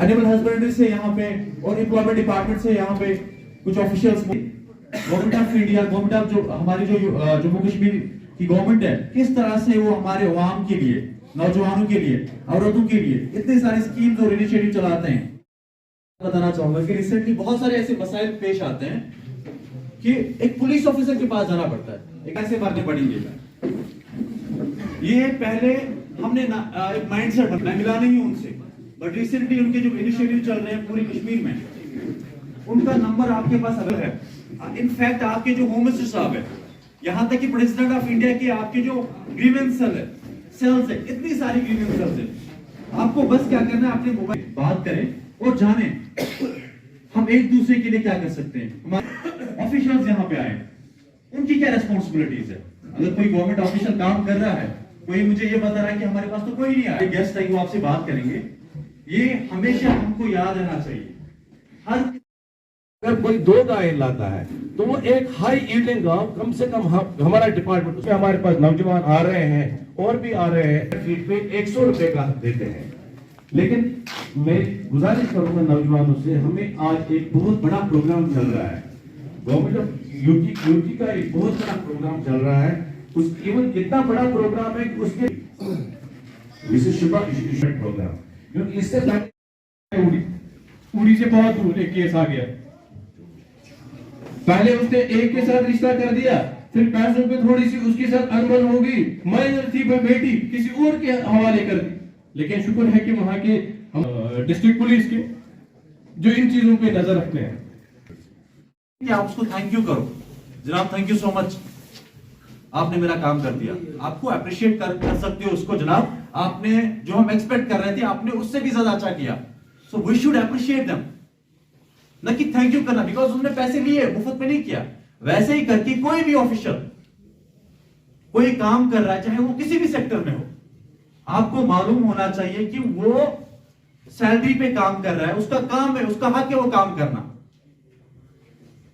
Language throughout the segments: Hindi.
एनिमल हस्बेंड्री से यहाँ पे और एम्प्लॉयमेंट डिपार्टमेंट से यहाँ पे कुछ officials, government of India, government of जो हमारी जो जम्मू कश्मीर की गवर्नमेंट है, किस तरह से वो हमारे अवाम के लिए, नौजवानों के लिए, औरतों के लिए इतने सारे स्कीम्स और इनिशिएटिव चलाते हैं। बताना चाहूंगा कि रिसेंटली बहुत सारे ऐसे मसाइल पेश आते हैं कि एक पुलिस ऑफिसर के पास जाना पड़ता है, एक ऐसे मारने पड़ेंगे। ये पहले हमने एक माइंडसेट मिला नहीं उनसे, बट रिसेंटली उनके जो इनिशिएटिव चल रहे हैं पूरे कश्मीर में, उनका नंबर आपके पास अगर है, इनफैक्ट आपके जो होम मिनिस्टर साहब है, यहाँ तक कि प्रेसिडेंट ऑफ इंडिया के आपके जो ग्रीवेंस सेल्स है, इतनी सारी ग्रीवेंस सेल्स है, आपको बस क्या करना है, अपने मोबाइल बात करें और जाने हम एक दूसरे के लिए क्या कर सकते हैं। हमारे ऑफिशियल्स यहाँ पे आए, उनकी क्या रेस्पॉन्सिबिलिटीज है। अगर कोई गवर्नमेंट ऑफिशियल काम कर रहा है, कोई मुझे ये बता रहा है कि हमारे पास तो कोई नहीं आया, गेस्ट है वो आपसे बात करेंगे, ये हमेशा हमको याद रहना चाहिए। हर अगर कोई 2 गाय लाता है तो वो एक हाई यील्डिंग गांव, कम से कम हमारा डिपार्टमेंट, उसमें हमारे पास नौजवान आ रहे हैं और भी आ रहे हैं, फीट पे 100 रुपए का देते हैं। लेकिन मैं गुजारिश करूंगा नौजवानों से, हमें आज एक बहुत बड़ा प्रोग्राम चल रहा है, गवर्नमेंट ऑफ यूटी का एक बहुत बड़ा प्रोग्राम चल रहा है, उस इवन इतना बड़ा प्रोग्राम है कि उसके प्रोग्राम, क्योंकि इससे उड़ी से बहुत दूर एक केस आ गया, पहले उसने एक के साथ रिश्ता कर दिया, फिर पैसों पे थोड़ी सी उसके साथ अनबन हो गई, माइनर थी बेटी किसी और के हवाले कर दी। लेकिन शुक्र है कि वहां के डिस्ट्रिक्ट पुलिस के जो इन चीजों पे नजर रखते हैं। आप उसको थैंक यू करो, जनाब थैंक यू सो मच, आपने मेरा काम कर दिया। आपको अप्रिशिएट कर सकते हो उसको, जनाब आपने जो हम एक्सपेक्ट कर रहे थे आपने उससे भी ज्यादा अच्छा किया। So we should appreciate them, न कि थैंक यू करना बिकॉज उन्होंने पैसे लिए, मुफ्त में नहीं किया। वैसे ही करके कोई भी ऑफिशियल कोई काम कर रहा है, चाहे वो किसी भी सेक्टर में हो, आपको मालूम होना चाहिए कि वो सैलरी पे काम कर रहा है, उसका काम है, उसका हक है वो काम करना।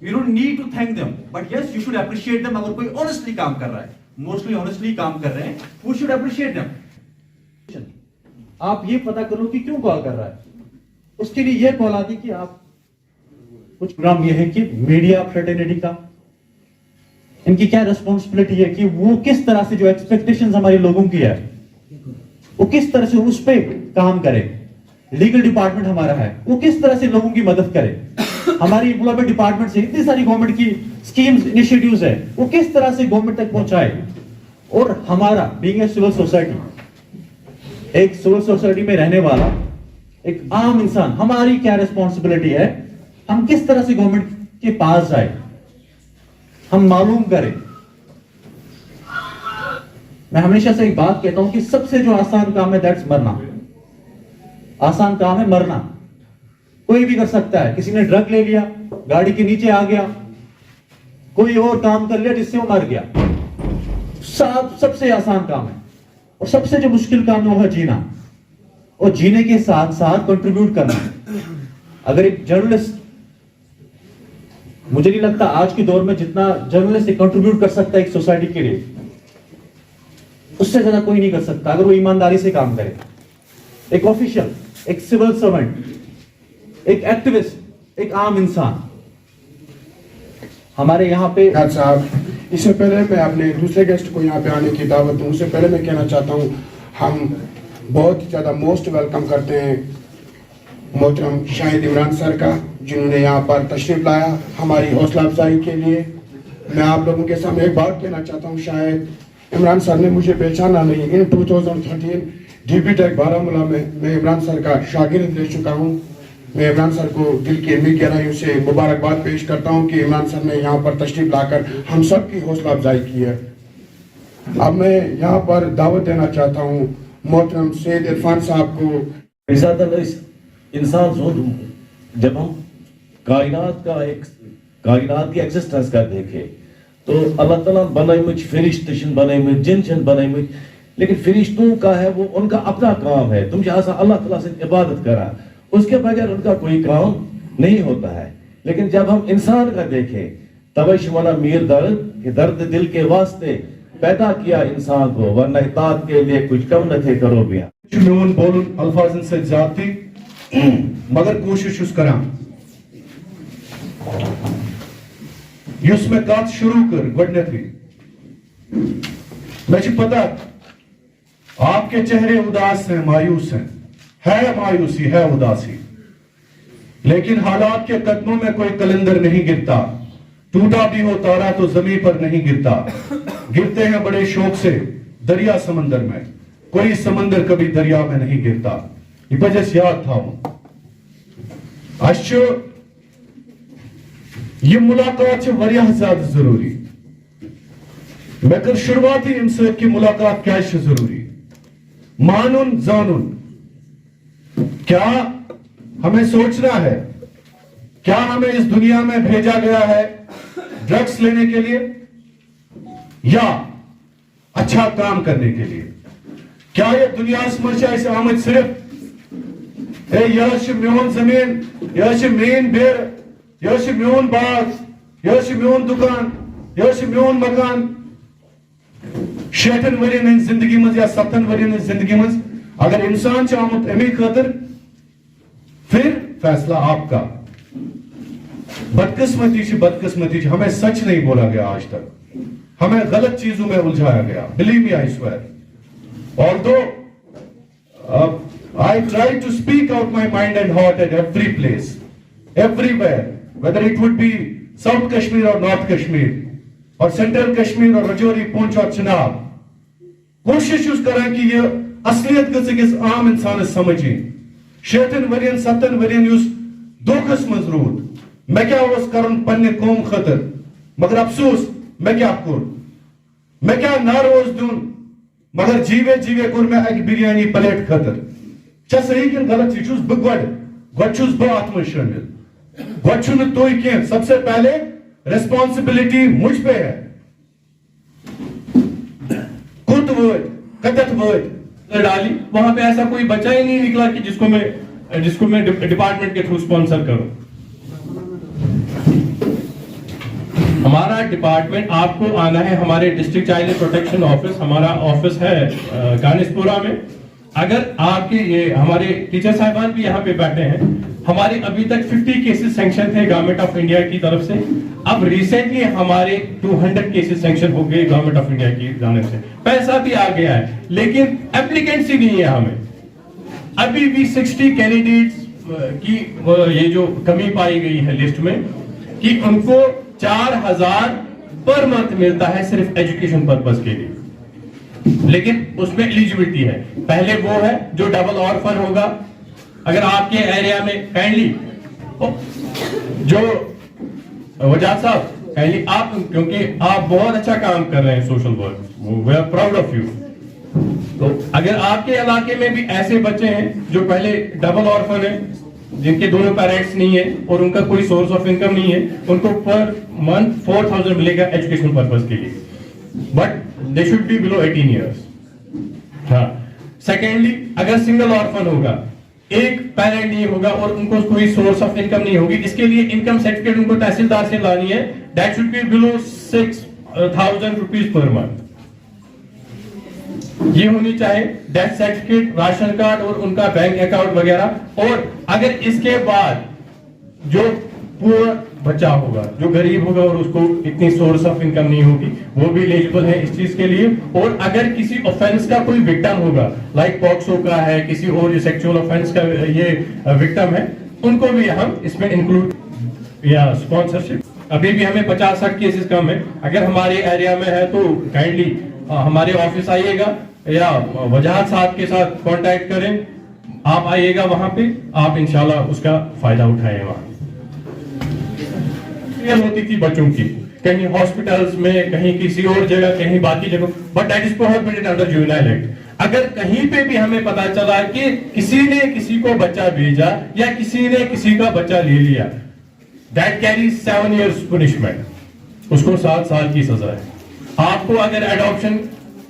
You don't need to thank them, but yes, you should appreciate them। अगर कोई ऑनेस्टली काम कर रहा है, मोस्टली ऑनेस्टली काम कर रहे हैं, we should appreciate them। आप ये पता करो कि क्यों कॉल कर रहा है, उसके लिए ये कॉल आती कि आप कुछ प्रोग्राम ये है कि मीडिया फ्रेटर्निटी का इनकी क्या रिस्पॉन्सिबिलिटी है कि वो किस तरह से जो एक्सपेक्टेशंस हमारे लोगों की है वो किस तरह से उस पे काम करे। लीगल डिपार्टमेंट हमारा है, वो किस तरह से लोगों की मदद करे। हमारी एम्प्लॉयमेंट डिपार्टमेंट से इतनी सारी गवर्नमेंट की स्कीम्स इनिशिएटिव्स है, वो किस तरह से गवर्नमेंट तक पहुंचाए। और हमारा बीइंग ए सिविल सोसाइटी, एक सिविल सोसाइटी में रहने वाला एक आम इंसान, हमारी क्या रिस्पॉन्सिबिलिटी है, हम किस तरह से गवर्नमेंट के पास जाए, हम मालूम करें। मैं हमेशा से एक बात कहता हूं कि सबसे जो आसान काम है दैट्स मरना। आसान काम है मरना, कोई भी कर सकता है। किसी ने ड्रग ले लिया, गाड़ी के नीचे आ गया, कोई और काम कर लिया जिससे वो मर गया, सबसे आसान काम है। और सबसे जो मुश्किल काम है वो है जीना, और जीने के साथ साथ कंट्रीब्यूट करना। अगर एक जर्नलिस्ट, मुझे नहीं लगता आज के दौर में जितना जर्नलिस्ट कंट्रीब्यूट कर सकता है एक सोसाइटी के लिए, उससे ज्यादा कोई नहीं कर सकता अगर वो ईमानदारी से काम करे। एक ऑफिशियल, एक सिविल सर्वेंट, एक एक्टिविस्ट, एक आम इंसान। हमारे यहाँ पे साहब, इससे पहले मैं अपने दूसरे गेस्ट को यहाँ पे आने की दावत दूं, उससे पहले मैं कहना चाहता हूँ हम बहुत ज़्यादा मोस्ट वेलकम करते हैं मोहतरम शाहिद इमरान सर का, जिन्होंने यहाँ पर तशरीफ लाया हमारी हौसला अफजाई के लिए। मैं आप लोगों के सामने एक बात कहना चाहता हूँ, शायद इमरान सर ने मुझे पहचाना नहीं। इन 2013 DP टेक बारामूला में मैं इमरान सर का शागिर्द रह चुका हूँ। मैं इमरान सर को दिल की अमीर गहराइयों से मुबारकबाद पेश करता हूँ कि इमरान सर ने यहाँ पर तशरीफ लाकर हम सब की हौसला अफजाई की है। अब मैं यहाँ पर दावत देना चाहता हूँ मोहतरम सैयद इरफान साहब को। इंसान जब हम कायनात की एग्जिस्टेंस का देखे तो अल्लाह ताला बनाई फरिश्तन बनाई जिन बनाई, लेकिन फरिश्तों का है वो उनका अपना काम है। तुम जैसा अल्लाह ताला से इबादत करा, उसके बगैर उनका कोई काम नहीं होता है। लेकिन जब हम इंसान का देखें, तवशमना मीर दर्द दिल के वास्ते पैदा किया इंसान को, वरना इताअत के लिए कुछ कम न थे करो भी। बोलन अल्फाजन से जाती मगर कोशिश उस करा युस में कत शुरू कर गडनेथी मुझे पता आपके चेहरे उदास हैं, मायूस हैं, है मायूसी, है उदासी, लेकिन हालात के कदमों में कोई कलंदर नहीं गिरता। टूटा भी हो तारा तो जमीन पर नहीं गिरता। गिरते हैं बड़े शौक से दरिया समंदर में, कोई समंदर कभी दरिया में नहीं गिरता। ये वजह से याद था अच्छो ये मुलाकात है वरियाह ज्यादा जरूरी। मैं कर शुरुआती इनसे की मुलाकात क्या है जरूरी मानुन जानून। क्या हमें सोचना है, क्या हमें इस दुनिया में भेजा गया है ड्रग्स लेने के लिए या अच्छा काम करने के लिए? क्या ये दुनिया से आमद सिर्फ यह म्योन जमीन, यह मेन बेर, यह म्योन बाग, यह म्योन दुकान, यह म्योन मकान 60 वरियन जिंदगी मज या 70 वरियन जिंदगी मज अगर इंसान आमुत अमी खातर फिर फैसला आपका। बदकिस्मती हमें सच नहीं बोला गया आज तक, हमें गलत चीजों में उलझाया गया। Believe me, I swear, although I try to speak out my mind and heart at every place, everywhere, whether it would be South Kashmir or North Kashmir, or Central Kashmir or Rajouri, Poonch or Chenab. कोशिश उस करें कि ये असलियत गस आम इंसान समझे। 60 वरियन 70 वरियन उस दोखस मजरूद मैं क्या उस करन पन्ने कौम खतर, मगर अफसोस मैं क्या कर, मैं क्या नारोज दून, मगर जीवे जीवे कुर मैं एक बिरयानी प्लेट खतर। क्या सही कि गलत चीज गोचुस बो आत्म शामिल गोचु न तो ही सबसे पहले रिस्पॉन्सिबिलिटी मुझ पे है। कुत वर्ड कदत वर्ड डाली वहां पे ऐसा कोई बच्चा ही नहीं निकला कि जिसको मैं डिपार्टमेंट के थ्रू स्पॉन्सर करूं। हमारा डिपार्टमेंट, आपको आना है हमारे डिस्ट्रिक्ट चाइल्ड प्रोटेक्शन ऑफिस, हमारा ऑफिस है कानिसपुरा में। अगर आपके ये हमारे टीचर साहिबान भी यहाँ पे बैठे हैं, हमारे अभी तक 50 केसेस सैंक्शन थे गवर्नमेंट ऑफ इंडिया की तरफ से। अब रिसेंटली हमारे 200 केसेस सैंक्शन हो गए गवर्नमेंट ऑफ इंडिया की जानिब से। पैसा भी आ गया है लेकिन एप्लीकेंट्स ही नहीं है हमें। अभी भी 60 कैंडिडेट्स की ये जो कमी पाई गई है लिस्ट में कि उनको 4000 पर मंथ मिलता है सिर्फ एजुकेशन पर्पस के लिए, लेकिन उसमें एलिजिबिलिटी है। पहले वो है जो डबल ऑर्फन होगा। अगर आपके एरिया में काइंडली जो वजाद साहब काइंडली आप, क्योंकि आप बहुत अच्छा काम कर रहे हैं social work, we are proud of you. तो अगर आपके इलाके में भी ऐसे बच्चे हैं जो पहले डबल ऑर्फन है, जिनके दोनों पेरेंट्स नहीं है और उनका कोई सोर्स ऑफ इनकम नहीं है, उनको पर मंथ 4000 मिलेगा एजुकेशन पर्पस के लिए, but they should be below 18 years. हाँ, सेकेंडली अगर सिंगल ऑर्फन होगा, एक पेरेंट नहीं होगा और उनको कोई सोर्स ऑफ इनकम नहीं होगी, इसके लिए इनकम सर्टिफिकेट उनको तहसीलदार से लानी है। That should be below 6000 rupees per month. ये होनी चाहिए डेथ सर्टिफिकेट, राशन कार्ड और उनका बैंक अकाउंट वगैरह। और अगर इसके बाद जो पूरा बच्चा होगा, जो गरीब होगा और उसको इतनी सोर्स ऑफ इनकम नहीं होगी, वो भी एलिजिबल है इस चीज के लिए। और अगर किसी ऑफेंस का कोई विक्टिम होगा, लाइक पॉक्सो का है, किसी और सेक्सुअल ऑफेंस का ये विक्टिम है, उनको भी हम इसमें इंक्लूड या स्पॉन्सरशिप। अभी भी हमें 50-60 केसेस कम है। अगर हमारे एरिया में है तो काइंडली हमारे ऑफिस आइएगा या वजाहत साहब के साथ कांटेक्ट करें, आप आइएगा वहां पे, आप इंशाल्लाह उसका फायदा उठाएं। वहां होती थी बच्चों की कहीं हॉस्पिटल्स में, कहीं किसी और जगह, कहीं बाकी जगह, but that is prohibited under juvenile act. अगर कहीं पे भी हमें पता चला कि किसी ने किसी को बच्चा भेजा या किसी ने किसी का बच्चा ले लिया, दैट कैरीज 7 years पनिशमेंट, उसको 7 साल की सजा है। आपको अगर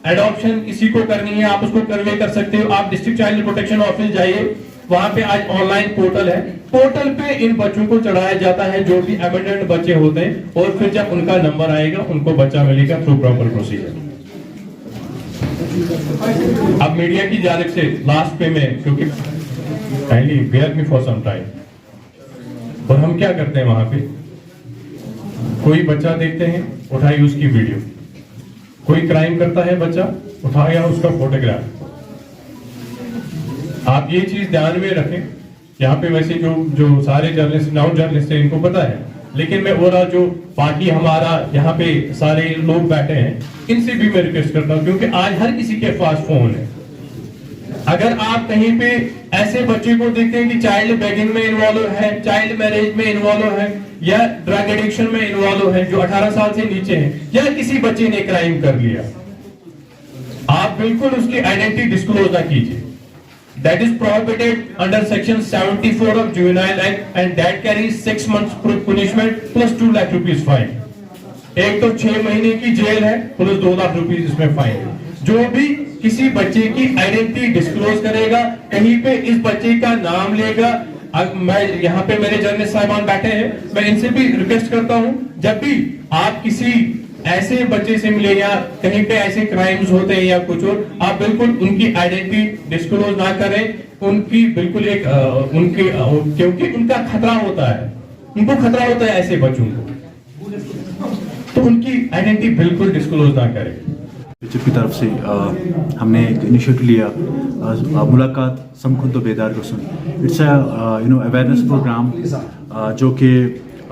एडॉप्शन किसी को करनी है, आप उसको कर सकते हो। आप डिस्ट्रिक्ट चाइल्ड प्रोटेक्शन ऑफिस जाइए, वहां पे आज ऑनलाइन पोर्टल है, पोर्टल पे इन बच्चों को चढ़ाया जाता है जो भी अबेंडन्ड बच्चे होते हैं, और फिर जब उनका नंबर आएगा उनको बच्चा मिलेगा थ्रू प्रॉपर प्रोसीजर। अब मीडिया की जानिब से लास्ट पे में, क्योंकि kindly bear me for some time. और हम क्या करते हैं वहां पे, कोई बच्चा देखते हैं, उठाई उसकी वीडियो, कोई क्राइम करता है बच्चा, उठाया उसका फोटोग्राफ। आप ये चीज ध्यान में रखें। यहाँ पे वैसे जो सारे जर्नलिस्ट, नॉन जर्नलिस्ट है, इनको पता है, लेकिन मैं ओवरऑल जो पार्टी हमारा यहाँ पे सारे लोग बैठे हैं, इनसे भी मैं रिक्वेस्ट करता हूँ, क्योंकि आज हर किसी के पास फोन है। अगर आप कहीं पे ऐसे बच्चे को देखते हैं कि चाइल्ड बेगिंग में इन्वॉल्व है, चाइल्ड मैरिज में इन्वॉल्व है, या ड्रग एडिक्शन में इन्वॉल्व है, जो 18 साल से नीचे है, या किसी बच्चे ने क्राइम कर लिया, आप बिल्कुल उसकी आइडेंटिटी डिस्क्लोज ना कीजिए। That is prohibited under section 74 of Juvenile Act and that carries 6 months punishment plus 2 lakh rupees fine। एक तो 6 महीने की जेल है प्लस 2 लाख रुपीस इसमें फाइन है। जो भी किसी बच्चे की आइडेंटिटी डिस्क्लोज करेगा, कहीं पे इस बच्चे का नाम लेगा, मैं यहाँ पे मेरे जर्नलिस्ट साहिबान बैठे हैं, मैं इनसे भी रिक्वेस्ट करता हूँ, जब भी आप किसी ऐसे बच्चे से मिले या कहीं पे ऐसे क्राइम्स होते हैं या कुछ और, आप बिल्कुल उनकी आइडेंटिटी डिस्क्लोज ना करें। उनकी बिल्कुल एक उनकी क्योंकि उनका खतरा होता है, उनको खतरा होता है ऐसे बच्चों को, तो उनकी आइडेंटिटी बिल्कुल डिस्क्लोज ना करें। बीजेपी की तरफ से हमने एक इनिशिएटिव लिया, मुलाकात समखुद बेदार को सुन। इट्स अवेयरनेस प्रोग्राम जो कि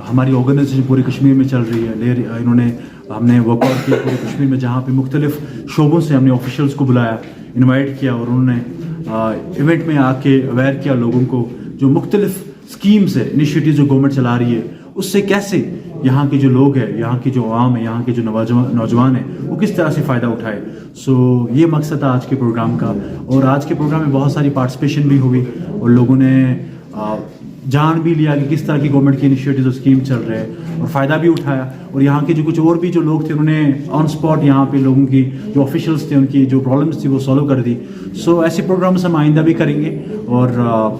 हमारी ऑर्गेनाइजेशन पूरे कश्मीर में चल रही है। हमने वर्कआउट किया पूरे कश्मीर में, जहाँ पे मुख्तलिफ शोबों से हमने ऑफिशियल्स को बुलाया, इनवाइट किया, और उन्होंने इवेंट में आके अवेयर किया लोगों को जो मुख्तलिफ स्कीम्स है, इनिशिएटिव जो गवर्नमेंट चला रही है, उससे कैसे यहाँ के जो लोग हैं, यहाँ की जो आवाम है, यहाँ के जो नौजवान हैं, वो किस तरह से फ़ायदा उठाए। सो ये मकसद था आज के प्रोग्राम का। और आज के प्रोग्राम में बहुत सारी पार्टिसिपेशन भी हुई और लोगों ने जान भी लिया कि किस तरह की गवर्नमेंट की इनिशिएटिव और स्कीम चल रहे हैं और फ़ायदा भी उठाया। और यहाँ के जो कुछ और भी जो लोग थे, उन्होंने ऑन स्पॉट यहाँ पे लोगों की जो ऑफिशियल्स थे, उनकी जो प्रॉब्लम्स थी वो सॉल्व कर दी। सो ऐसे प्रोग्राम्स हम आइंदा भी करेंगे और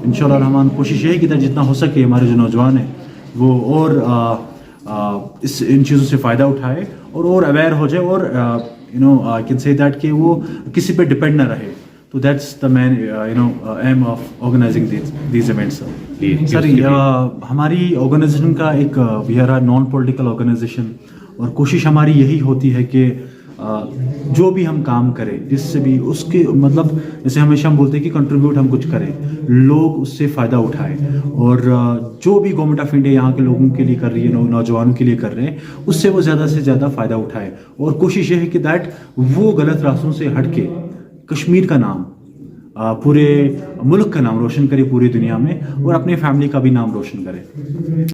इंशाल्लाह रहमान कोशिश यही की जितना हो सके हमारे जो नौजवान हैं वो और इन चीज़ों से फ़ायदा उठाए और अवेयर हो जाए और आई कैन से दैट कि वो किसी पे डिपेंड ना रहे। तो that's the main aim of organising these events. Sir हमारी ऑर्गेनाइजेशन का एक we are a non political organisation और कोशिश हमारी यही होती है कि जो भी हम काम करें, जिससे भी उसके मतलब जैसे हमेशा हम बोलते हैं कि कंट्रीब्यूट हम कुछ करें, लोग उससे फ़ायदा उठाएं और जो भी गवर्नमेंट ऑफ इंडिया यहाँ के लोगों के लिए कर रही है, नौजवानों के लिए कर रहे हैं, उससे वो ज़्यादा से ज़्यादा फ़ायदा उठाए। और कोशिश ये है कि दैट वो गलत रास्तों से हट के कश्मीर का नाम, पूरे मुल्क का नाम रोशन करे पूरी दुनिया में और अपने फैमिली का भी नाम रोशन करे।